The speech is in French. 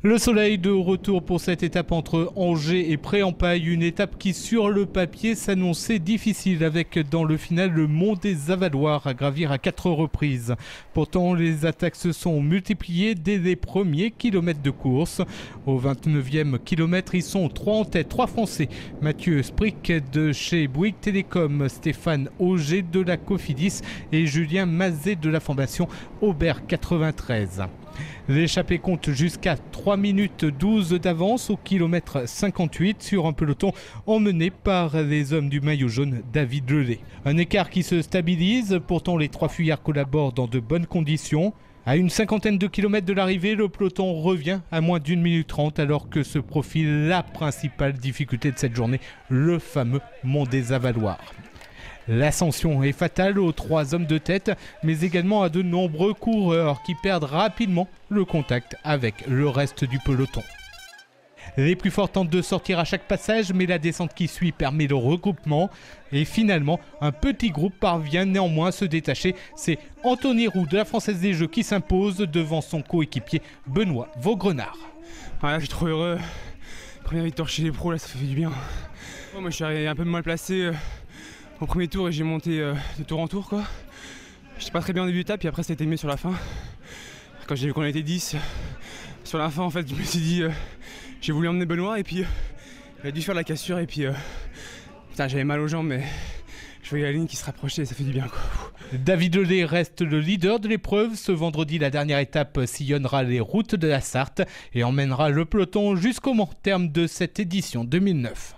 Le soleil de retour pour cette étape entre Angers et Pré-en-Paille, une étape qui sur le papier s'annonçait difficile avec dans le final le mont des Avaloirs à gravir à 4 reprises. Pourtant les attaques se sont multipliées dès les premiers kilomètres de course. Au 29e kilomètre, ils sont 3 en tête, 3 Français. Mathieu Sprick de chez Bouygues Télécom, Stéphane Auger de la Cofidis et Julien Mazet de la formation Aubert 93. L'échappée compte jusqu'à 3 minutes 12 d'avance au kilomètre 58 sur un peloton emmené par les hommes du maillot jaune David Lelay. Un écart qui se stabilise, pourtant les 3 fuyards collaborent dans de bonnes conditions. À une cinquantaine de kilomètres de l'arrivée, le peloton revient à moins d'1 minute 30 alors que se profile la principale difficulté de cette journée, le fameux mont des Avaloirs. L'ascension est fatale aux 3 hommes de tête, mais également à de nombreux coureurs qui perdent rapidement le contact avec le reste du peloton. Les plus forts tentent de sortir à chaque passage, mais la descente qui suit permet le regroupement. Et finalement, un petit groupe parvient néanmoins à se détacher. C'est Anthony Roux de la Française des Jeux qui s'impose devant son coéquipier Benoît Vaugrenard. Ah là, je suis trop heureux. Première victoire chez les pros, là, ça fait du bien. Moi, je suis arrivé un peu mal placé au premier tour et j'ai monté de tour en tour, quoi. J'étais pas très bien au début d'étape, puis après, ça a été mieux sur la fin. Quand j'ai vu qu'on était 10, sur la fin, en fait, je me suis dit, j'ai voulu emmener Benoît et puis il a dû faire la cassure et puis putain, j'avais mal aux jambes, mais je voyais la ligne qui se rapprochait et ça fait du bien, quoi. David Lelay reste le leader de l'épreuve. Ce vendredi, la dernière étape sillonnera les routes de la Sarthe et emmènera le peloton jusqu'au terme de cette édition 2009.